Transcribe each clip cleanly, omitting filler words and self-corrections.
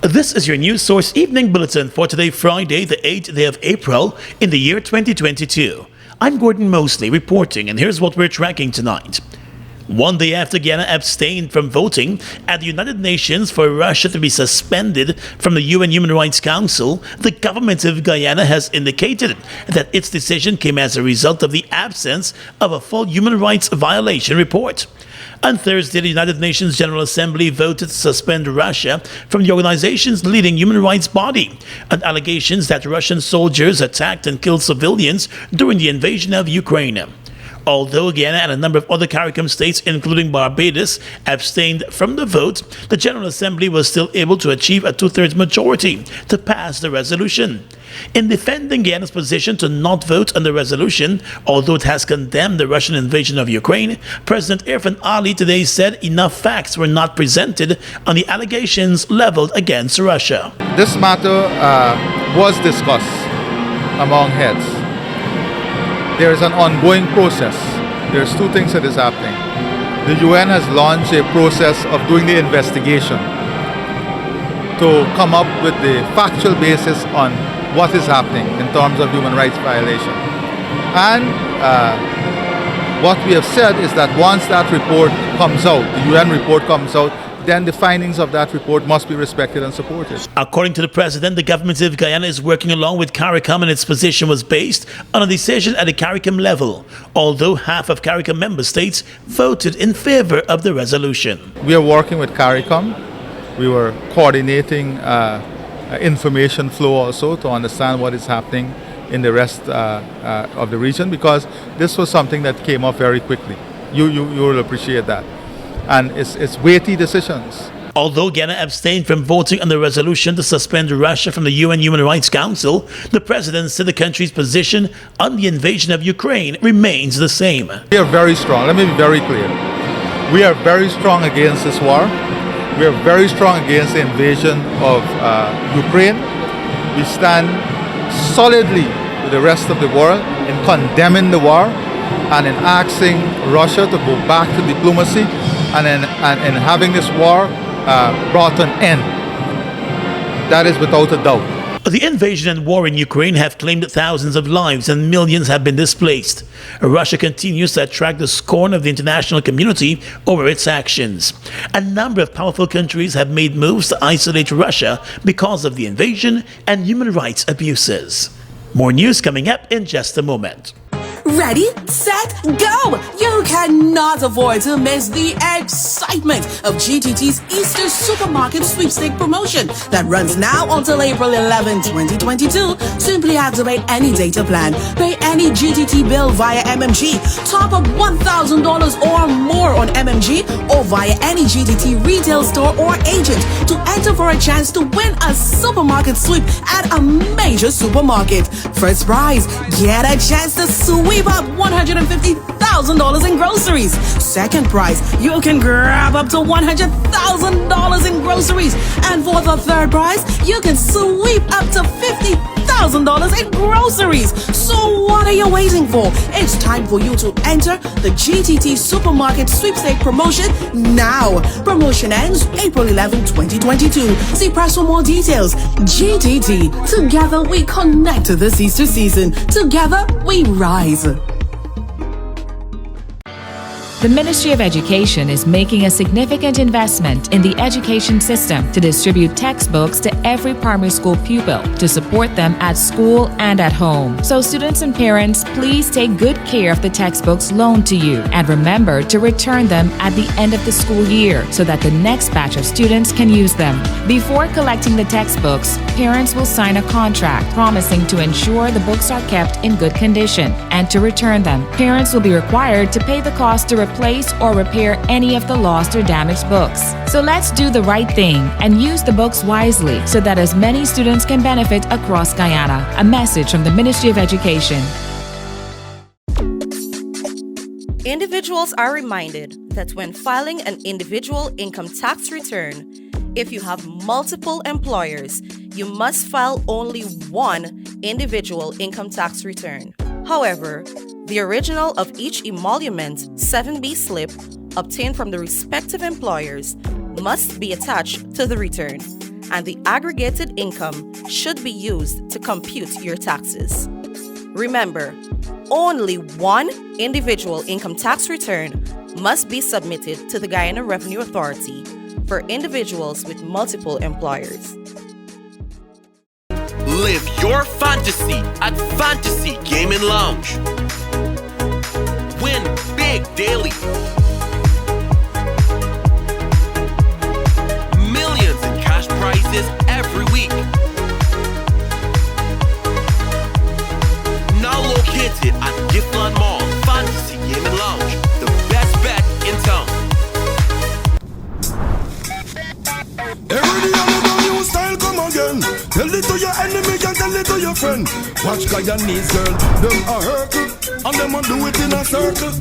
This is your news source evening bulletin for today, Friday, the 8th day of April in the year 2022. I'm Gordon Mosley reporting, and here's what we're tracking tonight. One day after Guyana abstained from voting at the United Nations for Russia to be suspended from the UN Human Rights Council, the government of Guyana has indicated that its decision came as a result of the absence of a full human rights violation report. On Thursday, the United Nations General Assembly voted to suspend Russia from the organization's leading human rights body on allegations that Russian soldiers attacked and killed civilians during the invasion of Ukraine. Although Guyana and a number of other CARICOM states, including Barbados, abstained from the vote, the General Assembly was still able to achieve a two-thirds majority to pass the resolution. In defending Guyana's position to not vote on the resolution, although it has condemned the Russian invasion of Ukraine, President Irfan Ali today said enough facts were not presented on the allegations leveled against Russia. This matter was discussed among heads. There is an ongoing process. There's two things that is happening. The UN has launched a process of doing the investigation to come up with the factual basis on what is happening in terms of human rights violation. And what we have said is that once that report comes out, the UN report comes out, then the findings of that report must be respected and supported. According to the president, the government of Guyana is working along with CARICOM, and its position was based on a decision at the CARICOM level, although half of CARICOM member states voted in favor of the resolution. We are working with CARICOM. We were coordinating information flow also to understand what is happening in the rest of the region, because this was something that came up very quickly. You will appreciate that. And it's weighty decisions. Although Guyana abstained from voting on the resolution to suspend Russia from the UN Human Rights Council, the president said the country's position on the invasion of Ukraine remains the same. We are very strong. Let me be very clear. We are very strong against this war. We are very strong against the invasion of Ukraine. We stand solidly with the rest of the world in condemning the war and in asking Russia to go back to diplomacy and in having this war brought to an end. That is without a doubt. The invasion and war in Ukraine have claimed thousands of lives and millions have been displaced. Russia continues to attract the scorn of the international community over its actions. A number of powerful countries have made moves to isolate Russia because of the invasion and human rights abuses. More news coming up in just a moment. Ready, set, go! You cannot afford to miss the excitement of GTT's Easter Supermarket Sweepstake Promotion that runs now until April 11, 2022. Simply activate any data plan, pay any GTT bill via MMG, top up $1,000 or more on MMG or via any GTT retail store or agent to enter for a chance to win a supermarket sweep at a major supermarket. First prize, get a chance to sweep up $150,000 in groceries. Second prize, you can grab up to $100,000 in groceries. And for the third prize, you can sweep up to $50,000 in groceries. So what are you waiting for? It's time for you to enter the GTT Supermarket Sweepstake Promotion now. Promotion ends April 11, 2022. See press for more details. GTT. Together we connect to this Easter season. Together we rise. The Ministry of Education is making a significant investment in the education system to distribute textbooks to every primary school pupil to support them at school and at home. So students and parents, please take good care of the textbooks loaned to you and remember to return them at the end of the school year so that the next batch of students can use them. Before collecting the textbooks, parents will sign a contract promising to ensure the books are kept in good condition and to return them. Parents will be required to pay the cost to replace or repair any of the lost or damaged books. So let's do the right thing and use the books wisely so that as many students can benefit across Guyana. A message from the Ministry of Education. Individuals are reminded that when filing an individual income tax return, if you have multiple employers, you must file only one individual income tax return. However, the original of each emolument 7B slip obtained from the respective employers must be attached to the return. and the aggregated income should be used to compute your taxes. Remember, only one individual income tax return must be submitted to the Guyana Revenue Authority for individuals with multiple employers. Live your fantasy at Fantasy Gaming Lounge. Win big daily. Millions in cash prizes every week. Now located at Giftland Mall, Fantasy Gaming Lounge, the best bet in town. Every day I'm a new style come again. Tell it to your enemy and tell it to your friend. Watch Guyanese girl, them a hurtle, and them a do it in a circle.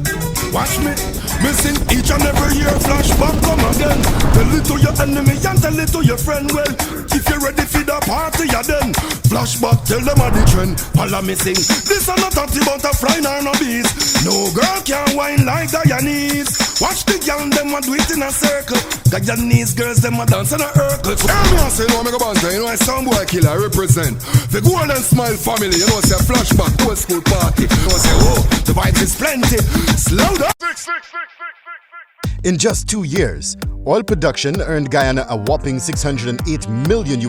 Watch me, missing each and every year. Flashback come again. Tell it to your enemy and tell it to your friend. Well, if you're ready for the party, yeah then flashback, tell them a the trend. All I'm missing, this are not a butterfly nor no bees. No girl can whine like Guyanese. Watch the girl, them a do it in a circle. Guyanese girls, them a dance in a circle. Tell me I say no, I'm a banter. You know I some boy killer I represent the Golden Smile family. You know say flashback, old school party. You know say oh, the vibes is plenty. Slow down. In just 2 years, oil production earned Guyana a whopping $608 million.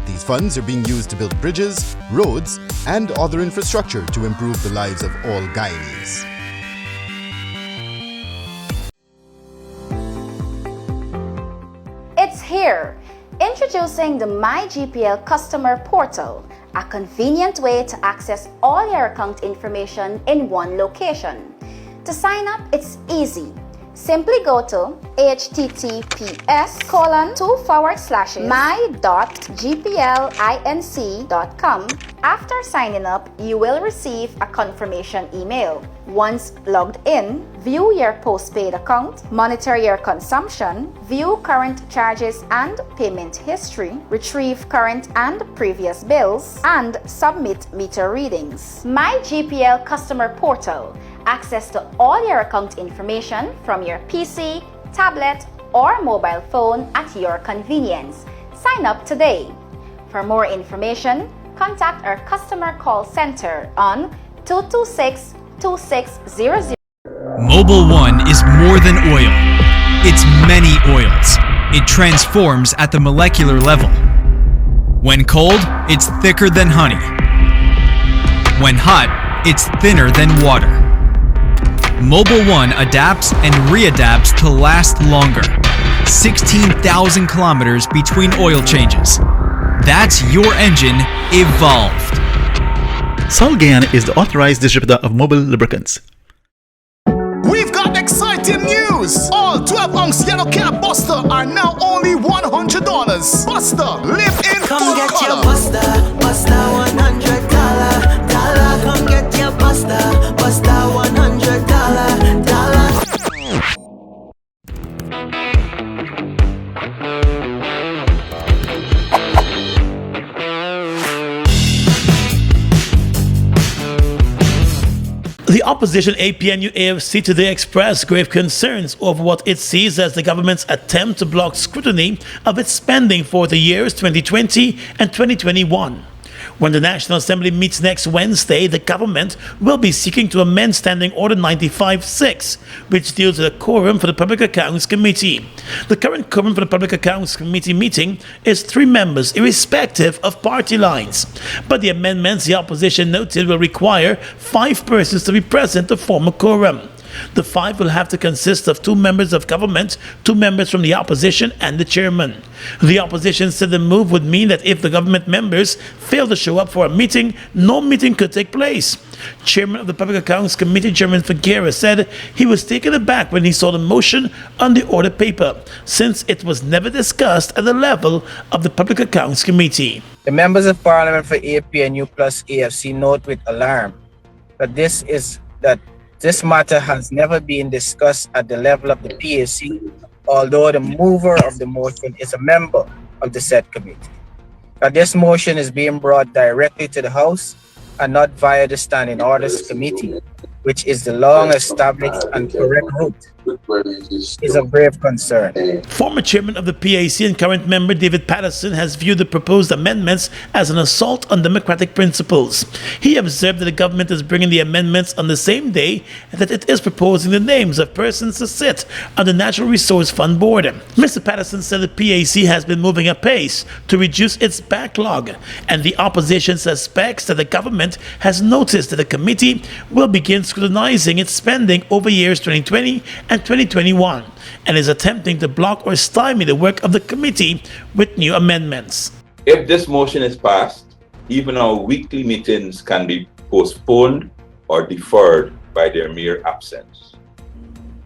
These funds are being used to build bridges, roads, and other infrastructure to improve the lives of all Guyanese. It's here! Introducing the My GPL Customer Portal, a convenient way to access all your account information in one location. To sign up, it's easy. Simply go to https:/my.gplinc.com. After signing up, you will receive a confirmation email. Once logged in, view your postpaid account, monitor your consumption, view current charges and payment history, retrieve current and previous bills, and submit meter readings. My GPL Customer Portal. Access to all your account information from your PC, tablet, or mobile phone at your convenience. Sign up today. For more information, contact our customer call center on 226-2600. Mobil 1 is more than oil. It's many oils. It transforms at the molecular level. When cold, it's thicker than honey. When hot, it's thinner than water. Mobil 1 adapts and readapts to last longer. 16,000 kilometers between oil changes. That's your engine evolved. Sol Guyana is the authorized distributor of Mobil Lubricants. We've got exciting news! All 12-ounce yellow cab Buster are now only $100. Buster, live in come full get color. Your Buster, Buster $100. Come get your Buster, Buster $100. The opposition APNU-AFC today expressed grave concerns over what it sees as the government's attempt to block scrutiny of its spending for the years 2020 and 2021. When the National Assembly meets next Wednesday, the government will be seeking to amend Standing Order 95-6, which deals with a quorum for the Public Accounts Committee. The current quorum for the Public Accounts Committee meeting is 3 members, irrespective of party lines. But the amendments the opposition noted will require 5 persons to be present to form a quorum. The 5 will have to consist of 2 members of government, 2 members from the opposition, and the chairman. The opposition said the move would mean that if the government members fail to show up for a meeting, no meeting could take place. Chairman of the Public Accounts Committee, Chairman Figuera, said he was taken aback when he saw the motion on the order paper, since it was never discussed at the level of the Public Accounts Committee. The members of Parliament for APNU plus AFC note with alarm that this matter has never been discussed at the level of the PAC, although the mover of the motion is a member of the said committee. That this motion is being brought directly to the House and not via the Standing Orders Committee, which is the long established and correct route, is of grave concern. Former chairman of the PAC and current member David Patterson has viewed the proposed amendments as an assault on democratic principles. He observed that the government is bringing the amendments on the same day and that it is proposing the names of persons to sit on the Natural Resource Fund board. Mr. Patterson said the PAC has been moving apace to reduce its backlog, and the opposition suspects that the government has noticed that the committee will begin scrutinizing its spending over years 2020 and 2021 and is attempting to block or stymie the work of the committee with new amendments. If this motion is passed, even our weekly meetings can be postponed or deferred by their mere absence.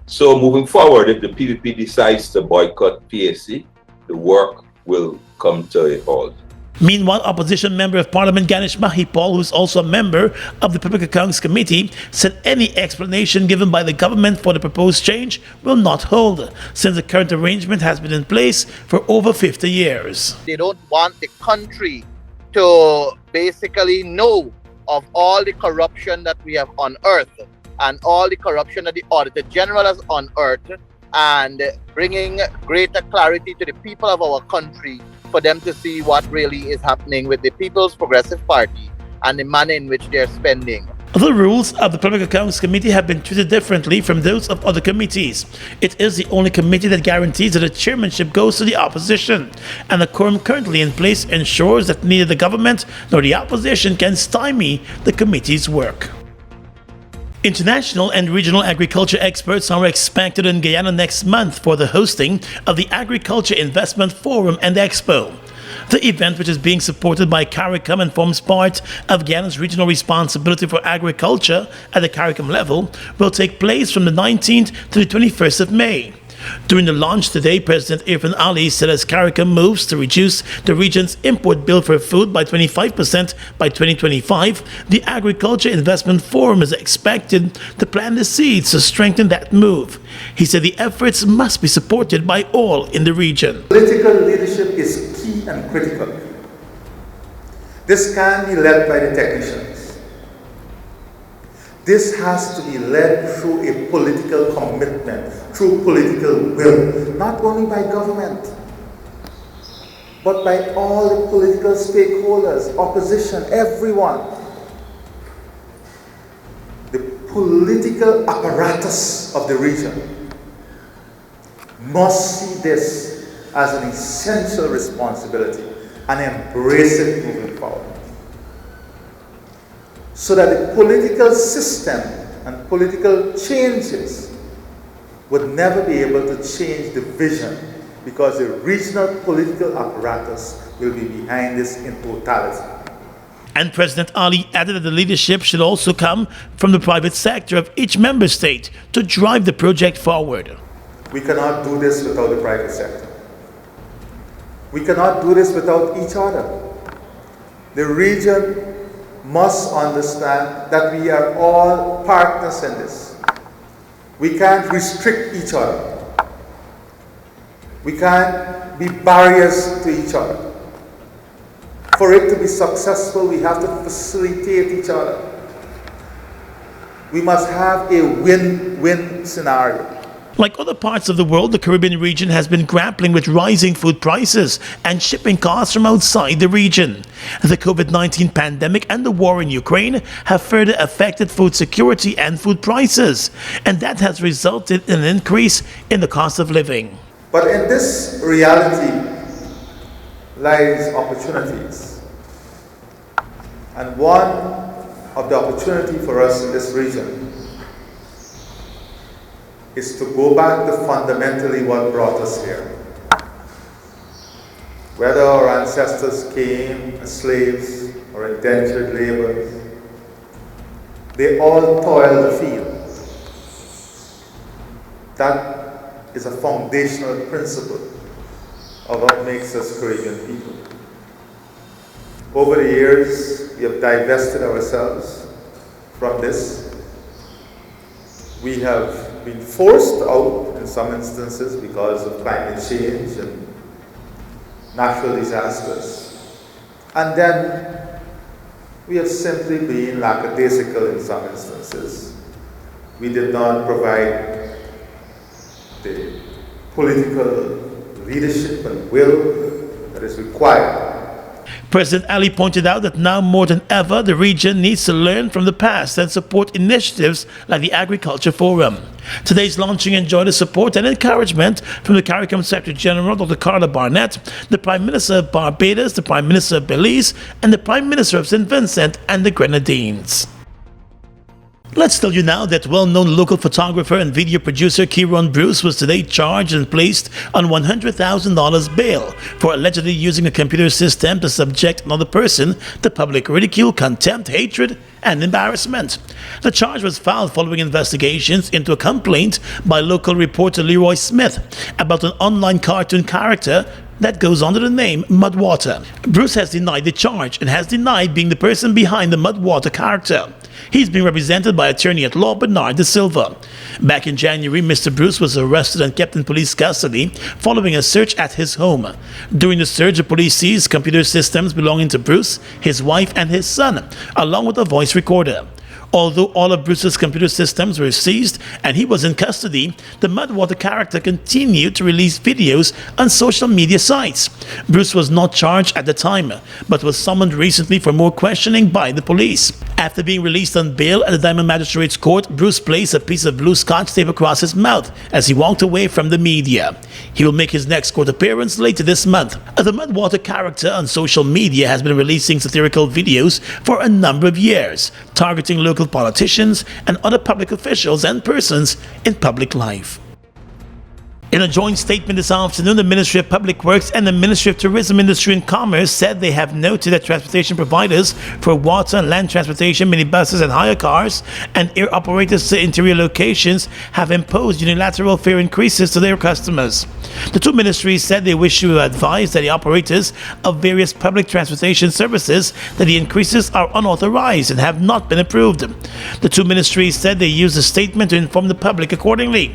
So moving forward, if the PPP decides to boycott PAC, the work will come to a halt. Meanwhile, opposition member of Parliament Ganesh Mahipal, who is also a member of the Public Accounts Committee, said any explanation given by the government for the proposed change will not hold, since the current arrangement has been in place for over 50 years. They don't want the country to basically know of all the corruption that we have unearthed and all the corruption that the Auditor General has unearthed, and bringing greater clarity to the people of our country for them to see what really is happening with the People's Progressive Party and the manner in which they're spending. The rules of the Public Accounts Committee have been treated differently from those of other committees. It is the only committee that guarantees that the chairmanship goes to the opposition, and the quorum currently in place ensures that neither the government nor the opposition can stymie the committee's work. International and regional agriculture experts are expected in Guyana next month for the hosting of the Agriculture Investment Forum and Expo. The event, which is being supported by CARICOM and forms part of Guyana's regional responsibility for agriculture at the CARICOM level, will take place from the 19th to the 21st of May. During the launch today, President Irfan Ali said as CARICOM moves to reduce the region's import bill for food by 25% by 2025, the Agriculture Investment Forum is expected to plant the seeds to strengthen that move. He said the efforts must be supported by all in the region. Political leadership is key and critical. This can't be led by the technicians. This has to be led through a political commitment, through political will, not only by government, but by all the political stakeholders, opposition, everyone. The political apparatus of the region must see this as an essential responsibility and embrace it moving forward, so that the political system and political changes would never be able to change the vision, because the regional political apparatus will be behind this in totality. And President Ali added that the leadership should also come from the private sector of each member state to drive the project forward. We cannot do this without the private sector. We cannot do this without each other. The region must understand that we are all partners in this. We can't restrict each other. We can't be barriers to each other. For it to be successful, we have to facilitate each other. We must have a win-win scenario. Like other parts of the world, the Caribbean region has been grappling with rising food prices and shipping costs from outside the region. The COVID-19 pandemic and the war in Ukraine have further affected food security and food prices, and that has resulted in an increase in the cost of living. But in this reality lies opportunities. And one of the opportunity for us in this region is to go back to fundamentally what brought us here. Whether our ancestors came as slaves or indentured laborers, they all toiled the field. That is a foundational principle of what makes us Caribbean people. Over the years, we have divested ourselves from this. We have been forced out in some instances because of climate change and natural disasters. And then we have simply been lackadaisical in some instances we did not provide the political leadership and will that is required. President Ali pointed out that now more than ever, the region needs to learn from the past and support initiatives like the Agriculture Forum. Today's launching enjoyed the support and encouragement from the CARICOM Secretary General, Dr. Carla Barnett, the Prime Minister of Barbados, the Prime Minister of Belize, and the Prime Minister of St. Vincent and the Grenadines. Let's tell you now that well-known local photographer and video producer Kieron Bruce was today charged and placed on $100,000 bail for allegedly using a computer system to subject another person to public ridicule, contempt, hatred, and embarrassment. The charge was filed following investigations into a complaint by local reporter Leroy Smith about an online cartoon character that goes under the name Mudwater. Bruce has denied the charge and has denied being the person behind the Mudwater character. He's being represented by attorney at law Bernard De Silva. Back in January, Mr. Bruce was arrested and kept in police custody following a search at his home. During the search, the police seized computer systems belonging to Bruce, his wife, and his son, along with a voice recorder. Although all of Bruce's computer systems were seized and he was in custody, the Mudwater character continued to release videos on social media sites. Bruce was not charged at the time, but was summoned recently for more questioning by the police. After being released on bail at the Diamond Magistrates Court, Bruce placed a piece of blue scotch tape across his mouth as he walked away from the media. He will make his next court appearance later this month. The Mudwater character on social media has been releasing satirical videos for a number of years, targeting local politicians and other public officials and persons in public life. In a joint statement this afternoon, the Ministry of Public Works and the Ministry of Tourism, Industry and Commerce said they have noted that transportation providers for water and land transportation, minibuses and hire cars, and air operators to interior locations have imposed unilateral fare increases to their customers. The two ministries said they wish to advise that the operators of various public transportation services that the increases are unauthorized and have not been approved. The two ministries said they used a statement to inform the public accordingly.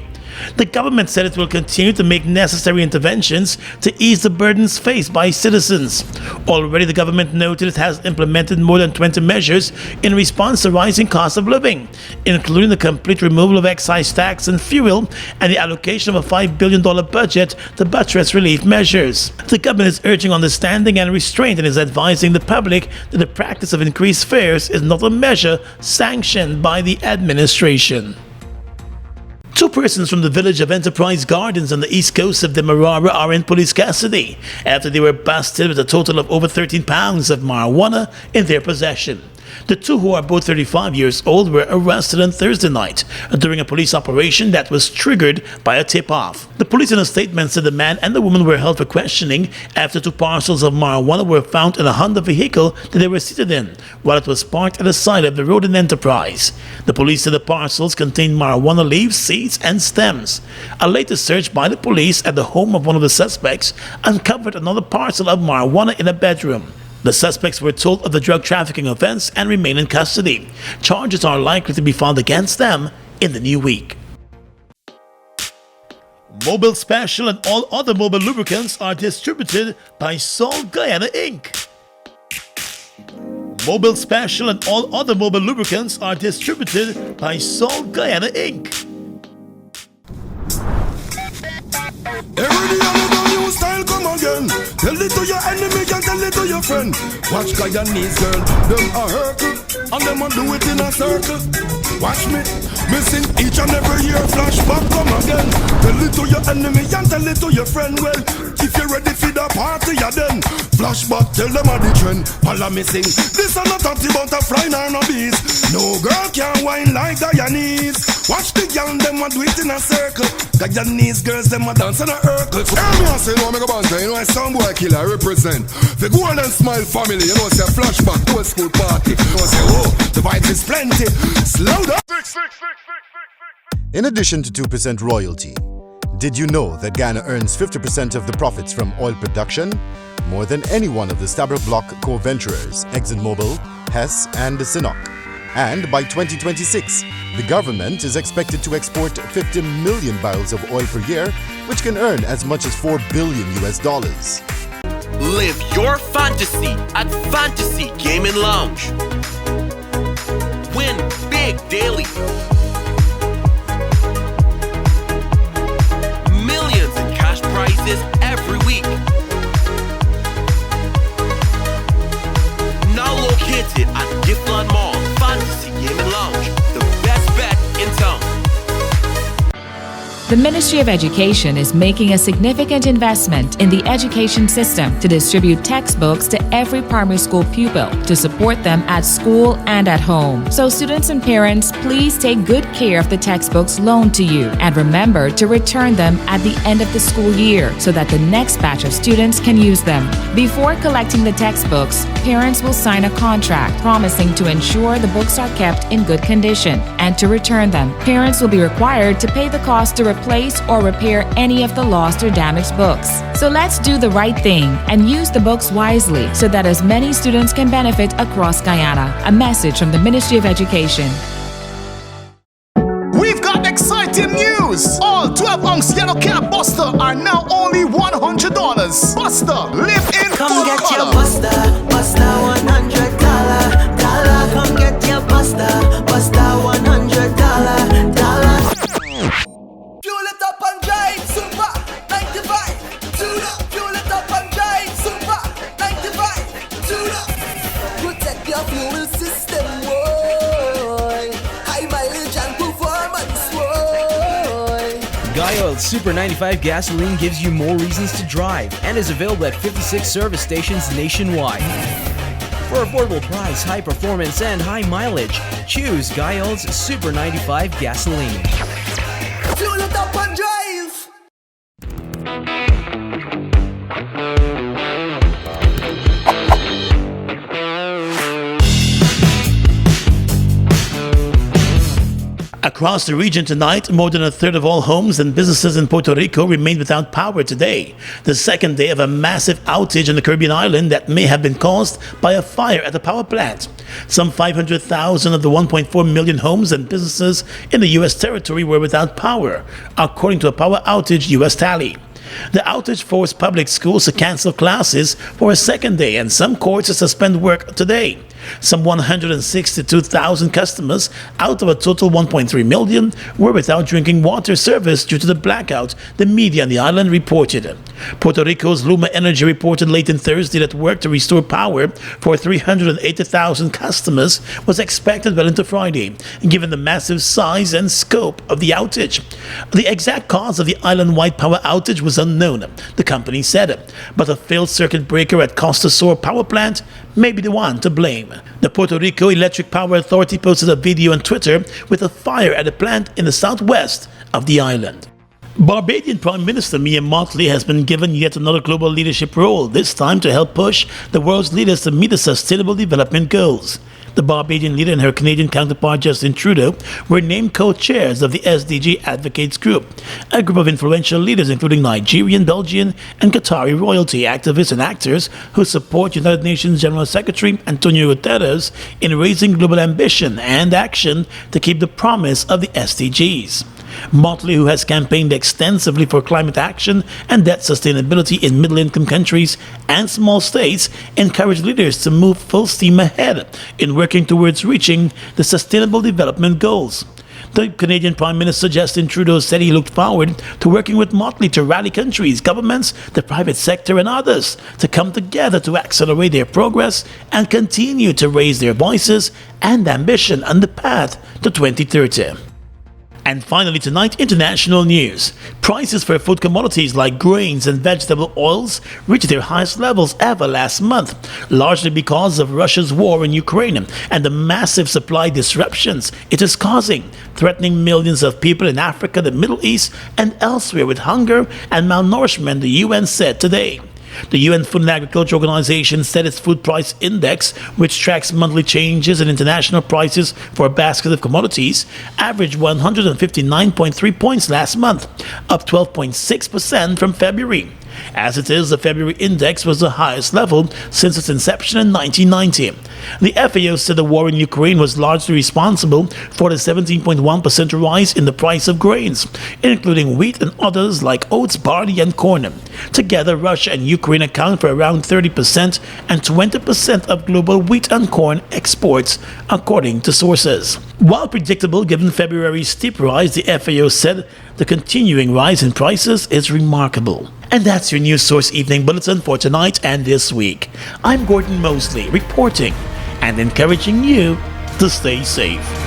The government said it will continue to make necessary interventions to ease the burdens faced by citizens. Already, the government noted it has implemented more than 20 measures in response to rising costs of living, including the complete removal of excise tax and fuel and the allocation of a $5 billion budget to buttress relief measures. The government is urging understanding and restraint and is advising the public that the practice of increased fares is not a measure sanctioned by the administration. Two persons from the village of Enterprise Gardens on the east coast of Demerara are in police custody after they were busted with a total of over 13 pounds of marijuana in their possession. The two, who are both 35 years old, were arrested on Thursday night during a police operation that was triggered by a tip-off. The police in a statement said the man and the woman were held for questioning after two parcels of marijuana were found in a Honda vehicle that they were seated in while it was parked at the side of the road in Enterprise. The police said the parcels contained marijuana leaves, seeds, and stems. A later search by the police at the home of one of the suspects uncovered another parcel of marijuana in a bedroom. The suspects were told of the drug trafficking offense and remain in custody. Charges are likely to be filed against them in the new week. Mobil Special and all other Mobil lubricants are distributed by Sol Guyana Inc. Mobil Special and all other Mobil lubricants are distributed by Sol Guyana Inc. Every day I know new style come again. Tell it to your enemy and tell it to your friend. Watch Guyanese girl, them a hurtle, and them a do it in a circle. Watch me, missing each and every year. Flashback come again. Tell it to your enemy and tell it to your friend. Well, if you're ready for the party, yeah then. Flashback, tell them a the trend. Pala missing. This are not talking about a fly nor no bees. No girl can whine like Guyanese. Watch the young them a do it in a circle. Guyanese girls them a dance in a circle. Hey, me a say no, me go banter. You know I some boy killer I represent the Golden Smile family. You know say flashback old school party. You know say oh, the vibes is plenty. Slow down. In addition to 2% royalty, did you know that Guyana earns 50% of the profits from oil production? More than any one of the Stabroek Block co-venturers, ExxonMobil, Hess and Sinnock. And by 2026, the government is expected to export 50 million barrels of oil per year, which can earn as much as $4 billion. Live your fantasy at Fantasy Gaming Lounge. Win big daily. The Ministry of Education is making a significant investment in the education system to distribute textbooks to every primary school pupil to support them at school and at home. So students and parents, please take good care of the textbooks loaned to you and remember to return them at the end of the school year so that the next batch of students can use them. Before collecting the textbooks, parents will sign a contract promising to ensure the books are kept in good condition and to return them. Parents will be required to pay the cost to replace or repair any of the lost or damaged books. So let's do the right thing and use the books wisely so that as many students can benefit across Guyana. A message from the Ministry of Education. We've got exciting news! All 12-ounce yellow cab Buster are now only $100. Buster, live in Come full get color. your Buster, Buster $100. Come get your Buster, Buster $100. Fuel it up and drive, super 95. Tune up. Fuel it up and drive, super 95. Tune up. Protect your fuel system, boy. High mileage and performance, boy. Guy Oil's Super 95 gasoline gives you more reasons to drive and is available at 56 service stations nationwide. For affordable price, high performance, and high mileage, choose Guy Oil's Super 95 gasoline. Fuel it up and drive. Across the region tonight, more than a third of all homes and businesses in Puerto Rico remained without power today, the second day of a massive outage on the Caribbean island that may have been caused by a fire at the power plant. Some 500,000 of the 1.4 million homes and businesses in the U.S. territory were without power, according to a power outage U.S. tally. The outage forced public schools to cancel classes for a second day and some courts to suspend work today. Some 162,000 customers out of a total 1.3 million were without drinking water service due to the blackout, the media on the island reported. Puerto Rico's Luma Energy reported late on Thursday that work to restore power for 380,000 customers was expected well into Friday, given the massive size and scope of the outage. The exact cause of the island-wide power outage was unknown, the company said, but a failed circuit breaker at Costa Sur power plant may be the one to blame. The Puerto Rico Electric Power Authority posted a video on Twitter with a fire at a plant in the southwest of the island. Barbadian Prime Minister Motley has been given yet another global leadership role, this time to help push the world's leaders to meet the Sustainable Development Goals. The Barbadian leader and her Canadian counterpart Justin Trudeau were named co-chairs of the SDG Advocates Group, a group of influential leaders including Nigerian, Belgian, and Qatari royalty activists and actors who support United Nations General Secretary Antonio Guterres in raising global ambition and action to keep the promise of the SDGs. Motley, who has campaigned extensively for climate action and debt sustainability in middle-income countries and small states, encouraged leaders to move full steam ahead in working towards reaching the Sustainable Development Goals. The Canadian Prime Minister Justin Trudeau said he looked forward to working with Motley to rally countries, governments, the private sector and others to come together to accelerate their progress and continue to raise their voices and ambition on the path to 2030. And finally tonight, international news. Prices for food commodities like grains and vegetable oils reached their highest levels ever last month, largely because of Russia's war in Ukraine and the massive supply disruptions it is causing, threatening millions of people in Africa, the Middle East, and elsewhere with hunger and malnourishment, the UN said today. The UN Food and Agriculture Organization said its food price index, which tracks monthly changes in international prices for a basket of commodities, averaged 159.3 points last month, up 12.6% from February. As it is, the February index was the highest level since its inception in 1990. The FAO said the war in Ukraine was largely responsible for the 17.1% rise in the price of grains, including wheat and others like oats, barley, and corn. Together, Russia and Ukraine account for around 30% and 20% of global wheat and corn exports, according to sources. While predictable given February's steep rise, the FAO said the continuing rise in prices is remarkable. And that's your News Source Evening Bulletin for tonight and this week. I'm Gordon Mosley, reporting and encouraging you to stay safe.